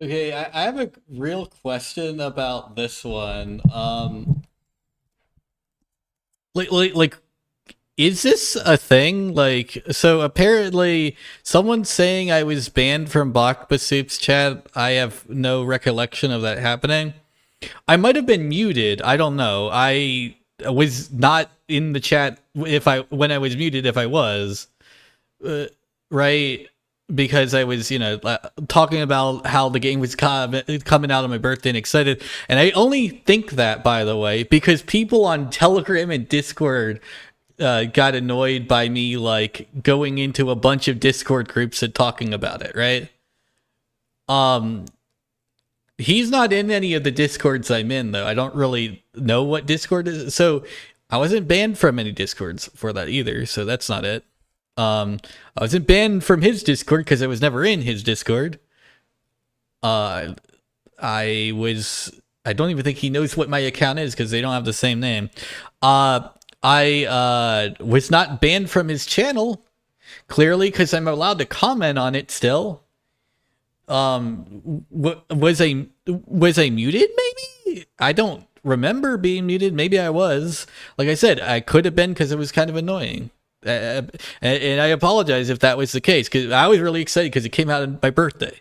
Okay, I have a real question about this one. Like, is this a thing? Like, so apparently, someone's saying I was banned from Bakbasoup's chat. I have no recollection of that happening. I might have been muted. I don't know. I was not in the chat if I when I was muted. If I was, uh, right? Because I was, talking about how the game was coming out on my birthday and excited. And I only think that, by the way, because people on Telegram and Discord got annoyed by me, like, going into a bunch of Discord groups and talking about it, right? Um, he's not in any of the Discords I'm in, though. I don't really know what Discord is. So I wasn't banned from any Discords for that either. So that's not it. I wasn't banned from his Discord because I was never in his Discord. Uh, I was. I don't even think he knows what my account is because they don't have the same name. I was not banned from his channel clearly because I'm allowed to comment on it still. Was I muted? Maybe I don't remember being muted. Maybe I was. Like I said, I could have been because it was kind of annoying. And I apologize if that was the case because I was really excited because it came out on my birthday,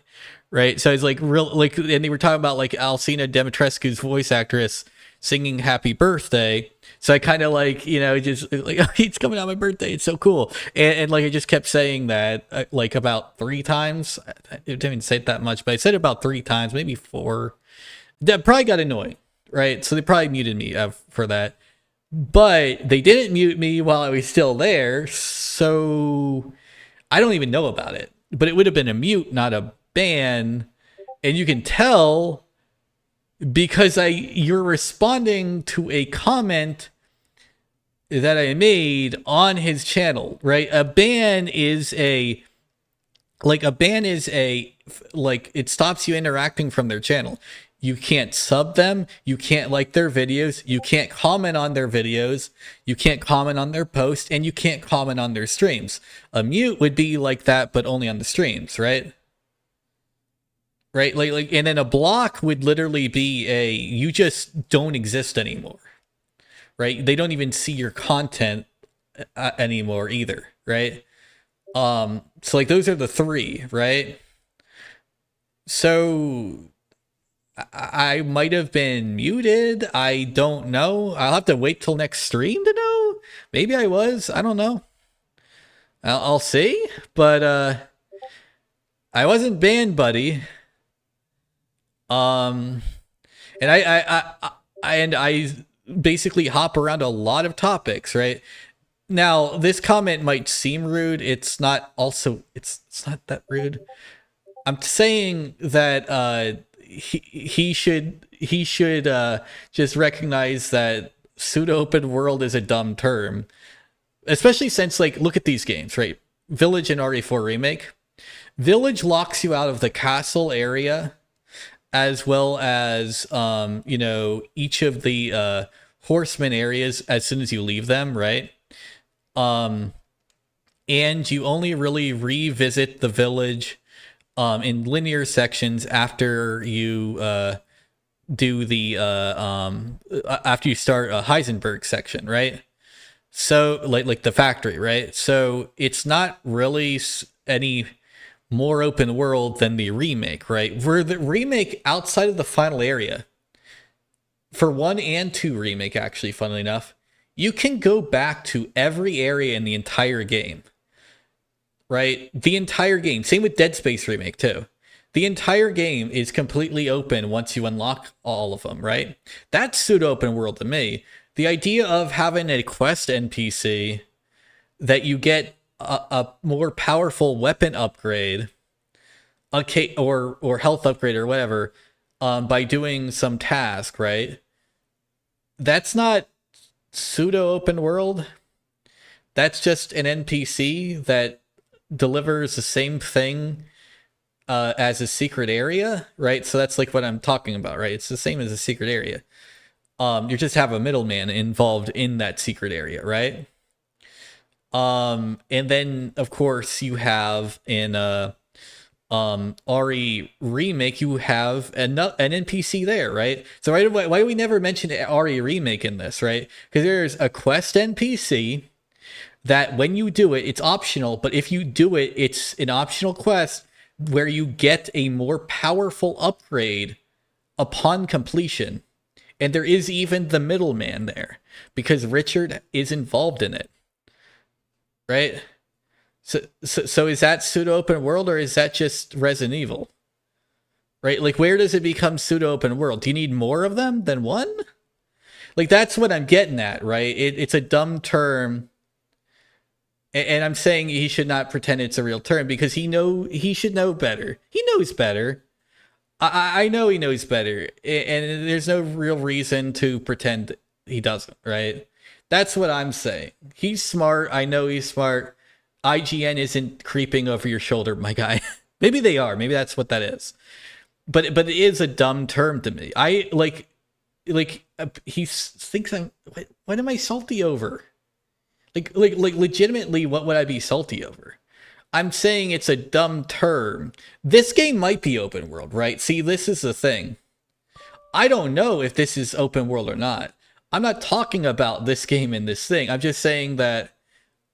right? So it's like real, like, and they were talking about like Alcina Dimitrescu's voice actress singing "Happy Birthday." So I kind of like, just like, it's coming out my birthday. It's so cool. And like, I just kept saying that like about 3 times. I didn't even say it that much, but I said it about 3 times, maybe four. That probably got annoying, right? So they probably muted me for that. But they didn't mute me while I was still there. So I don't even know about it. But it would have been a mute, not a ban. And you can tell because you're responding to a comment that I made on his channel, right? A ban is a like it stops you interacting from their channel. You can't sub them, you can't like their videos, you can't comment on their videos, you can't comment on their posts, and you can't comment on their streams. A mute would be like that, but only on the streams, right? Right, like, and then a block would literally be a you just don't exist anymore, right? They don't even see your content anymore either, right? So like those are the three, right? So I might have been muted. I don't know. I'll have to wait till next stream to know. Maybe I was. I don't know. I'll see. But I wasn't banned, buddy. Um, and I basically hop around a lot of topics, right? Now, this comment might seem rude. It's not. Also, it's not that rude. I'm saying that he should just recognize that pseudo open world is a dumb term, especially since, like, look at these games, right? Village and RE4 remake. Village locks you out of the castle area as well as each of the horseman areas as soon as you leave them, right? Um, and you only really revisit the village in linear sections after you do the after you start a Heisenberg section, right? So like the factory, right? So it's not really any more open world than the remake, right? Where the remake outside of the final area for 1 and 2 remake, actually, funnily enough, you can go back to every area in the entire game, right? The entire game. Same with Dead Space remake too. The entire game is completely open once you unlock all of them, right? That's pseudo open world to me. The idea of having a quest NPC that you get a more powerful weapon upgrade, okay, or health upgrade or whatever, by doing some task, right? That's not pseudo open world. That's just an NPC that delivers the same thing as a secret area, right? So that's like what I'm talking about, right? It's the same as a secret area. You just have a middleman involved in that secret area, right? And then of course you have in RE remake, you have an NPC there, right? So why do we never mention RE remake in this, right? Because there's a quest NPC that when you do it, it's optional, but if you do it, it's an optional quest where you get a more powerful upgrade upon completion. And there is even the middleman there because Richard is involved in it, right? So is that pseudo open world or is that just Resident Evil? Right? Like, where does it become pseudo open world? Do you need more of them than one? Like, that's what I'm getting at, right? It's a dumb term, and I'm saying he should not pretend it's a real term because he should know better. He knows better. I know he knows better, and there's no real reason to pretend he doesn't, right? That's what I'm saying. He's smart. I know he's smart. IGN isn't creeping over your shoulder, my guy. Maybe they are. Maybe that's what that is. But it is a dumb term to me. I he thinks I'm. What am I salty over? Like legitimately, what would I be salty over? I'm saying it's a dumb term. This game might be open world, right? See, this is the thing. I don't know if this is open world or not. I'm not talking about this game and this thing. I'm just saying that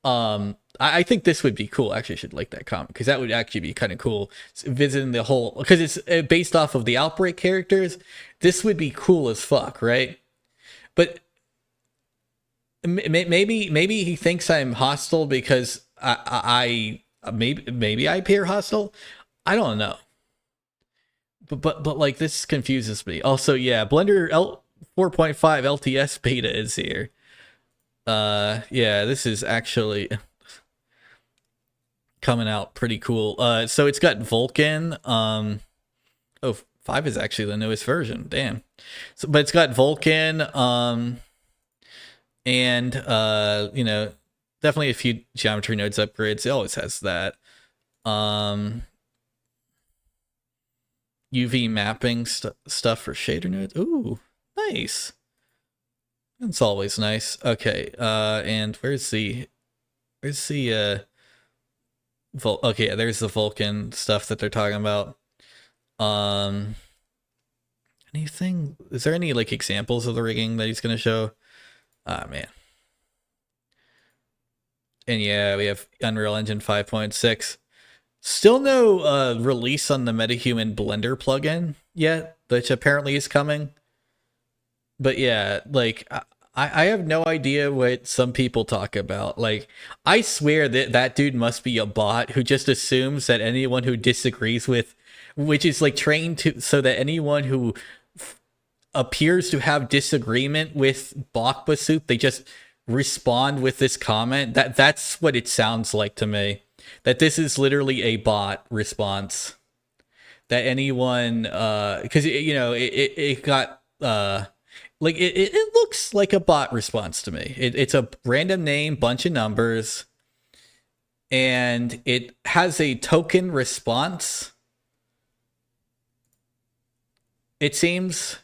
I think this would be cool. Actually, I should like that comment because that would actually be kind of cool. Visiting the whole, because it's based off of the Outbreak characters. This would be cool as fuck, right? But maybe he thinks I'm hostile because I maybe I appear hostile. I don't know. But like this confuses me. Also, yeah, Blender 4.5 LTS beta is here. Yeah, this is actually coming out pretty cool. So it's got Vulkan. Oh, 5 is actually the newest version. Damn. So, but it's got Vulkan. And you know, definitely a few geometry nodes upgrades. It always has that. UV mapping stuff for shader nodes. Ooh, nice. That's always nice. Okay, and where's the okay, yeah, there's the Vulkan stuff that they're talking about. Anything? Is there any like examples of the rigging that he's gonna show? Ah, man. And yeah, we have Unreal Engine 5.6. Still no release on the MetaHuman Blender plugin yet, which apparently is coming. But yeah, like I have no idea what some people talk about. Like, I swear that dude must be a bot who just assumes that anyone who disagrees with, which is like trained to, so that anyone who appears to have disagreement with Bakba Soup, they just respond with this comment. That's what it sounds like to me. That this is literally a bot response. That anyone, because you know, it got like it looks like a bot response to me. It's a random name, bunch of numbers, and it has a token response. It seems.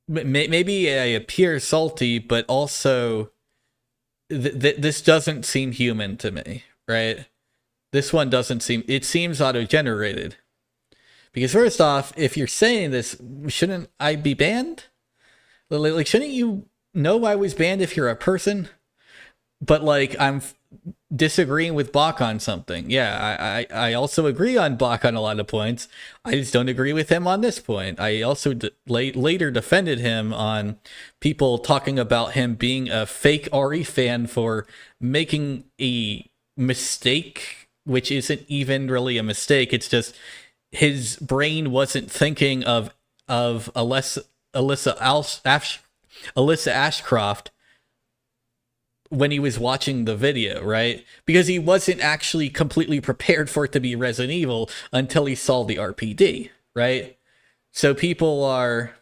Maybe I appear salty, but also this doesn't seem human to me, right? This one doesn't seem, it seems auto-generated. Because first off, if you're saying this, shouldn't I be banned? Like, shouldn't you know I was banned if you're a person? But like, I'm disagreeing with Bach on something. Yeah, I also agree on Bach on a lot of points. I just don't agree with him on this point. I also later defended him on people talking about him being a fake RE fan for making a mistake, which isn't even really a mistake. It's just his brain wasn't thinking of Alyssa Ashcroft when he was watching the video, right? Because he wasn't actually completely prepared for it to be Resident Evil until he saw the RPD, right? So people are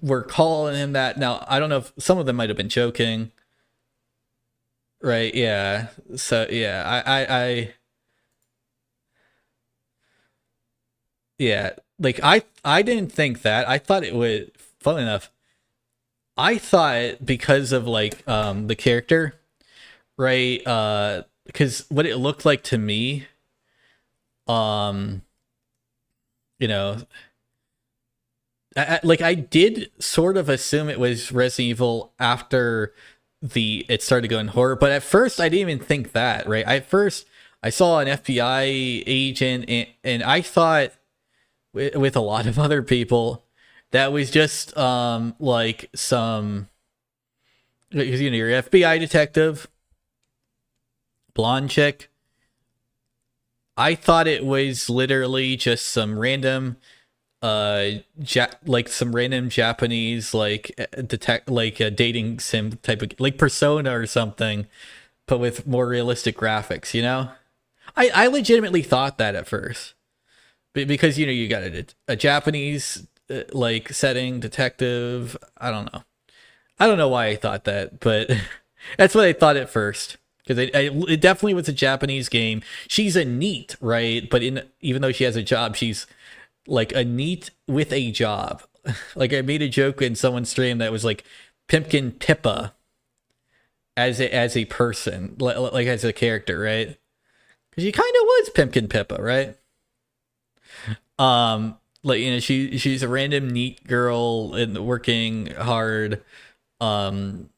were calling him that. Now, I don't know if some of them might have been joking, right? Yeah. So yeah, I yeah, like I didn't think that. I thought it would, funnily enough, I thought because of like the character, right? Because what it looked like to me, um, you know, like I did sort of assume it was Resident Evil after it started going horror, but at first I didn't even think that, right? At first I saw an FBI agent, and I thought with a lot of other people that was just like some, you know, your FBI detective, blonde chick. I thought it was literally just some random like some random Japanese like detect like a dating sim type of like Persona or something, but with more realistic graphics, you know. I legitimately thought that at first, because you know you got a Japanese like setting detective. I don't know why I thought that, but that's what I thought at first, because it definitely was a Japanese game. She's a neat, right? But even though she has a job, she's like a neat with a job. Like I made a joke in someone's stream that was like Pimpkin Pippa as a person, like as a character, right? Because she kind of was Pimpkin Pippa, right? Like, you know, she's a random neat girl and working hard, um,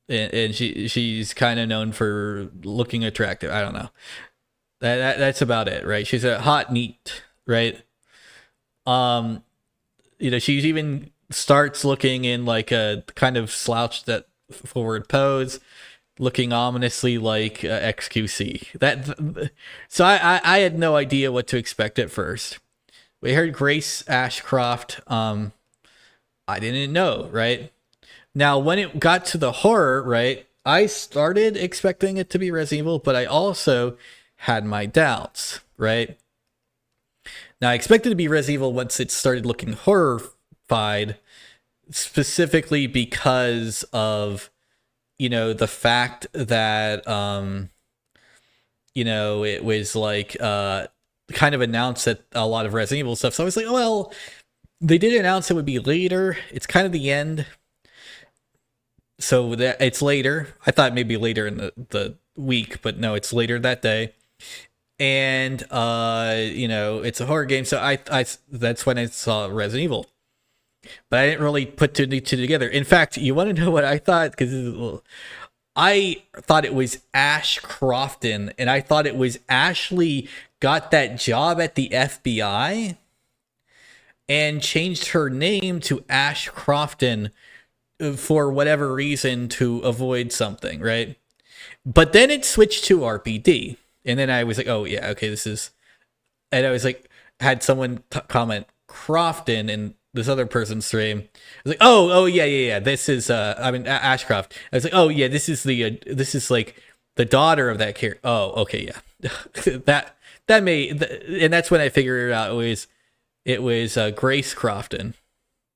and she's kind of known for looking attractive. I don't know. That's about it, right? She's a hot neat, right? Um, you know, she's even starts looking in like a kind of slouched that forward pose, looking ominously like XQC. So I had no idea what to expect at first. We heard Grace Ashcroft. I didn't know, right? Now, when it got to the horror, right, I started expecting it to be Resident Evil, but I also had my doubts, right? Now, I expected it to be Resident Evil once it started looking horrified, specifically because of, you know, the fact that, you know, it was like kind of announced that a lot of Resident Evil stuff. So I was like, oh, well, they did announce it would be later. It's kind of the end. So that it's later. I thought maybe later in the week, but no, it's later that day. And you know, it's a horror game, so I that's when I saw Resident Evil. But I didn't really put two together. In fact, you want to know what I thought? Because I thought it was Ash Crofton, and I thought it was Ashley got that job at the FBI and changed her name to Ash Crofton for whatever reason to avoid something, right? But then it switched to RPD. And then I was like, oh, yeah, okay, this is... And I was like, had someone comment Crofton in this other person's stream. I was like, oh, yeah. This is, Ashcroft. I was like, oh, yeah, this is like the daughter of that character. Oh, okay, yeah. that made... And that's when I figured it out. It was Grace Crofton.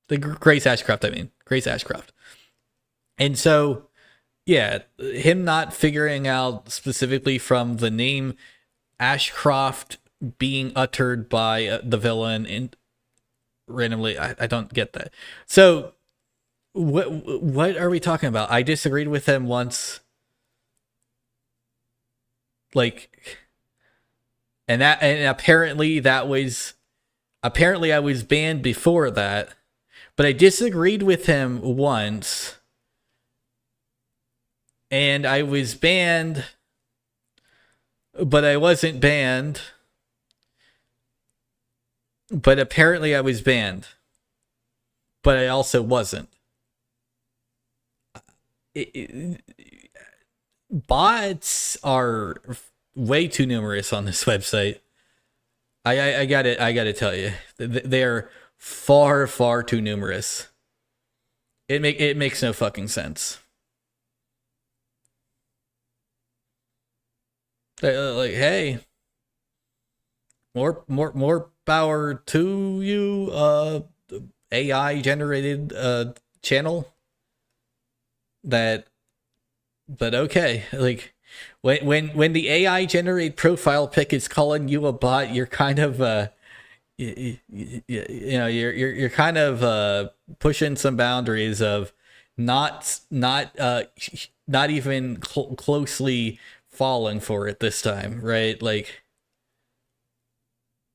Grace Ashcroft, Grace Ashcroft. And so... yeah, him not figuring out specifically from the name Ashcroft being uttered by the villain and randomly, I don't get that. So, what are we talking about? I disagreed with him once, like, and apparently I was banned before that, but I disagreed with him once. And I was banned, but I wasn't banned. But apparently I was banned, but I also wasn't. Bots are way too numerous on this website. I gotta tell you, they are far too numerous. It makes no fucking sense. Like, hey, more power to you, AI generated channel. But okay, like when the AI generated profile pic is calling you a bot, you're kind of you know, you're kind of pushing some boundaries of not even closely falling for it this time, right? Like,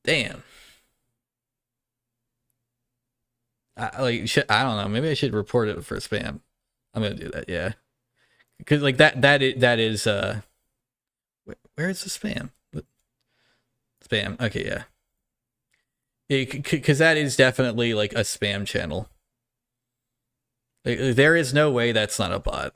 damn. I don't know. Maybe I should report it for spam. I'm gonna do that. Yeah, because like that is where is the spam? Spam. Okay, yeah. Because that is definitely like a spam channel. Like, there is no way that's not a bot.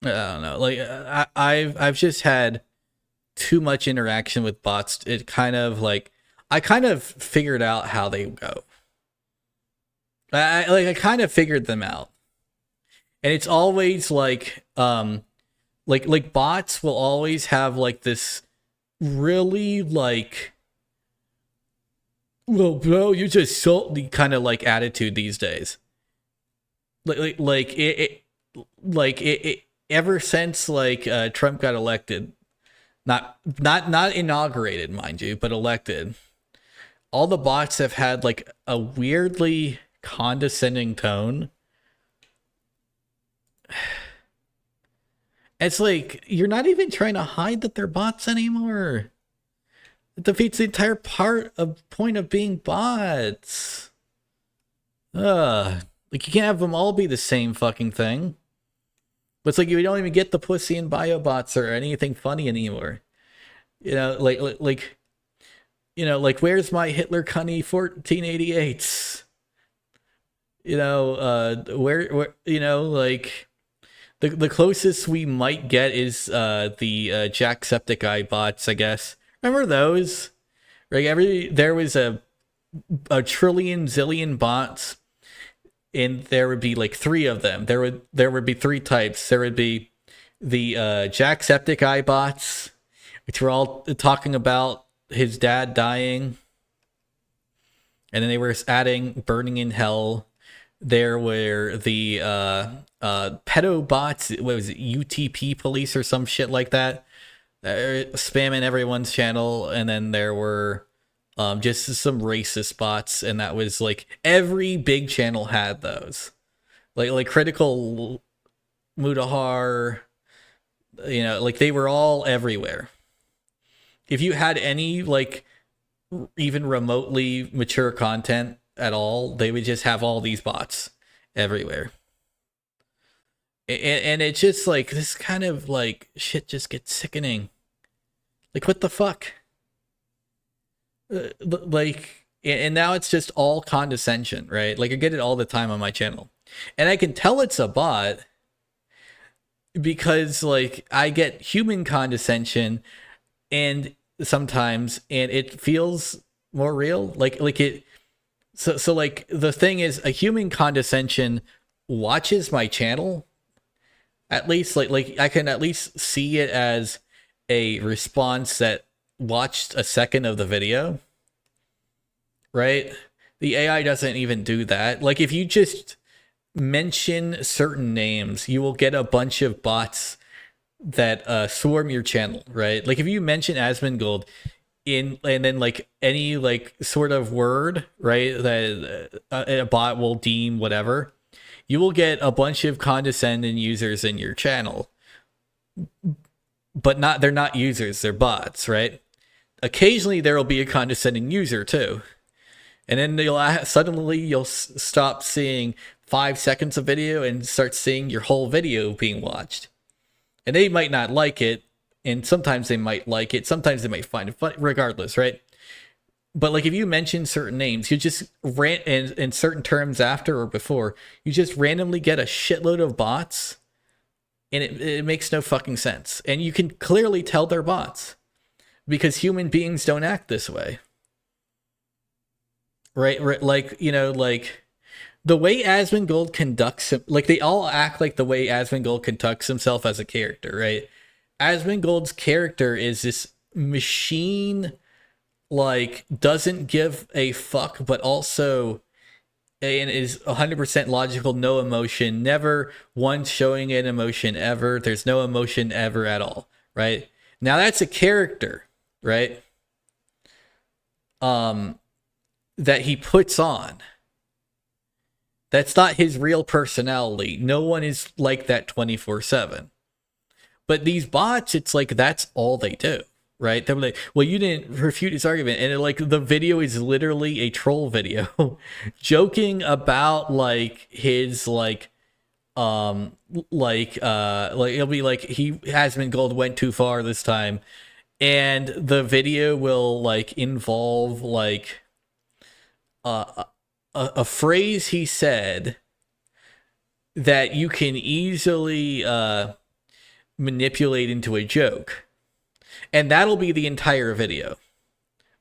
I don't know. Like I've just had too much interaction with bots. It kind of like I kind of figured out how they go. I kind of figured them out, and it's always like bots will always have like this really like, well, bro, you're just salty kind of like attitude these days. Like it ever since like Trump got elected, not inaugurated, mind you, but elected. All the bots have had like a weirdly condescending tone. It's like you're not even trying to hide that they're bots anymore. It defeats the entire point of being bots. Like you can't have them all be the same fucking thing. But it's like you don't even get the pussy and bio bots or anything funny anymore. You know, like you know, like where's my Hitler Cunny 1488s? You know, where you know, like the closest we might get is the Jacksepticeye bots, I guess. Remember those? Like there was a trillion zillion bots, and there would be like three of them. There would be three types. There would be the Jacksepticeye bots, which were all talking about his dad dying, and then they were adding burning in hell. There were the pedo bots. What was it, UTP police or some shit like that, spamming everyone's channel. And then there were just some racist bots, and that was like every big channel had those. Like Critical Mudahar, you know, like they were all everywhere. If you had any like even remotely mature content at all, they would just have all these bots everywhere. And it's just like this kind of like shit just gets sickening. Like what the fuck? Like, and now it's just all condescension, right? Like I get it all the time on my channel, and I can tell it's a bot because like I get human condescension, and sometimes, and it feels more real. Like it. So like the thing is, a human condescension watches my channel. At least like I can at least see it as a response that watched a second of the video, right? The AI doesn't even do that. Like if you just mention certain names, you will get a bunch of bots that swarm your channel, right? Like if you mention Asmongold in, and then like any like sort of word, right, that a bot will deem whatever, you will get a bunch of condescending users in your channel. But they're not users, they're bots, right? Occasionally there will be a condescending user too. And then suddenly you'll stop seeing 5 seconds of video and start seeing your whole video being watched. And they might not like it, and sometimes they might like it, sometimes they might find it funny, regardless, right? But like if you mention certain names, you just in certain terms after or before, you just randomly get a shitload of bots, and it makes no fucking sense. And you can clearly tell they're bots because human beings don't act this way. Right? Like, you know, like the way Asmongold conducts like they all act like the way Asmongold conducts himself as a character, right? Asmongold's character is this machine, like doesn't give a fuck, but also and is 100% logical, no emotion, never once showing an emotion ever. There's no emotion ever at all, right? Now that's a character, right? um that he puts on. That's not his real personality. No one is like that 24/7. But these bots, it's like that's all they do, right? They're like, well, you didn't refute his argument. And like the video is literally a troll video joking about like his like it'll be like he has been gold went too far this time. And the video will like involve like a phrase he said that you can easily manipulate into a joke, and that'll be the entire video,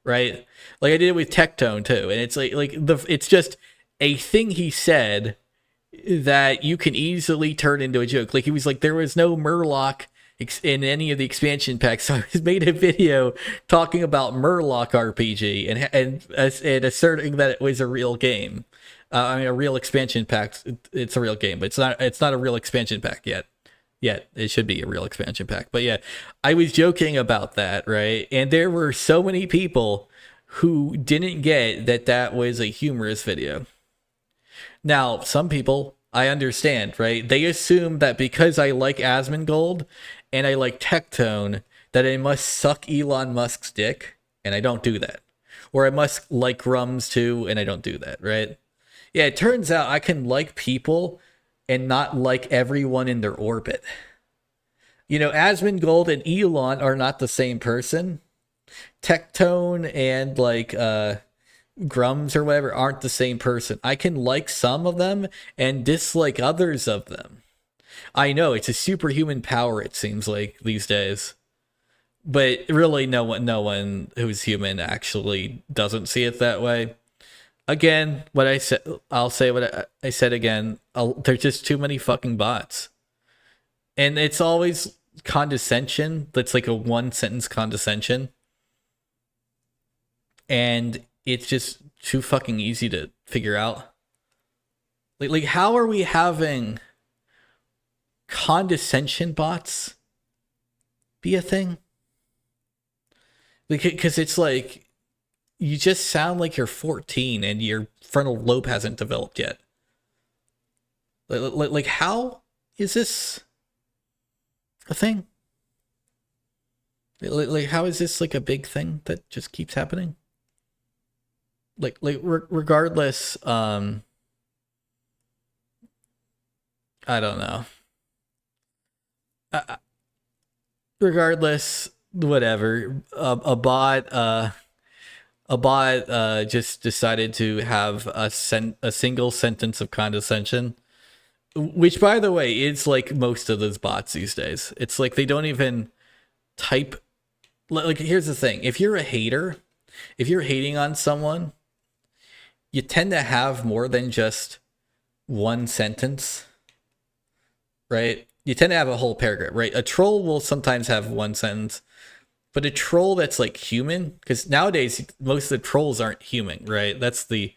right? Like I did it with Tectone too, and it's it's just a thing he said that you can easily turn into a joke. Like he was like, there was no Murloc in any of the expansion packs, so I made a video talking about Murloc RPG and asserting that it was a real game. I mean, a real expansion pack. It's a real game, but it's not a real expansion pack yet. It should be a real expansion pack. But yeah, I was joking about that, right? And there were so many people who didn't get that that was a humorous video. Now, some people, I understand, right? They assume that because I like Asmongold and I like Tectone, that I must suck Elon Musk's dick, and I don't do that. Or I must like Grums too, and I don't do that, right? Yeah, it turns out I can like people and not like everyone in their orbit. You know, Asmongold and Elon are not the same person. Tectone and like Grums or whatever aren't the same person. I can like some of them and dislike others of them. I know it's a superhuman power, it seems like these days, but really no one who's human actually doesn't see it that way. Again, what I said, I'll say what I said again. There's just too many fucking bots, and it's always condescension. That's like a one sentence condescension, and it's just too fucking easy to figure out. Like how are we having condescension bots be a thing? Because it's like you just sound like you're 14 and your frontal lobe hasn't developed yet. Like how is this a thing? Like how is this like a big thing that just keeps happening? Regardless, I don't know. Regardless, whatever. A bot just decided to have a single sentence of condescension, which, by the way, is like most of those bots these days. It's like they don't even type. Like, here's the thing: if you're a hater, if you're hating on someone, you tend to have more than just one sentence, right? You tend to have a whole paragraph, right? A troll will sometimes have one sentence, but a troll that's like human, because nowadays most of the trolls aren't human, right? That's the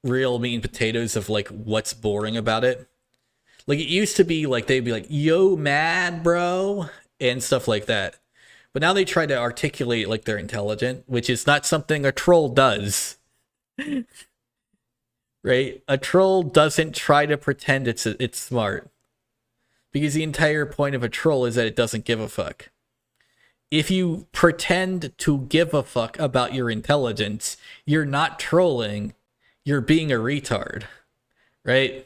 real meat and potatoes of like what's boring about it. Like it used to be like they'd be like, yo, mad bro, and stuff like that. But now they try to articulate like they're intelligent, which is not something a troll does. Right? A troll doesn't try to pretend it's smart. Because the entire point of a troll is that it doesn't give a fuck. If you pretend to give a fuck about your intelligence, you're not trolling, you're being a retard. Right?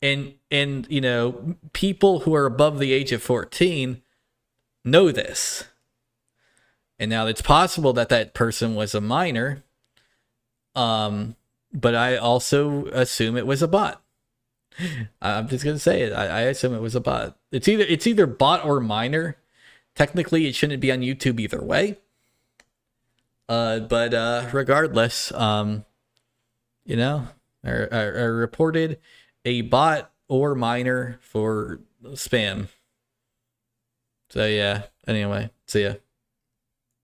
And you know, people who are above the age of 14 know this. And now it's possible that that person was a minor. But I also assume it was a bot. I'm just gonna say it. I assume it was a bot. It's either bot or minor. Technically, it shouldn't be on YouTube either way. But regardless, you know, I reported a bot or minor for spam. So yeah. Anyway, see ya.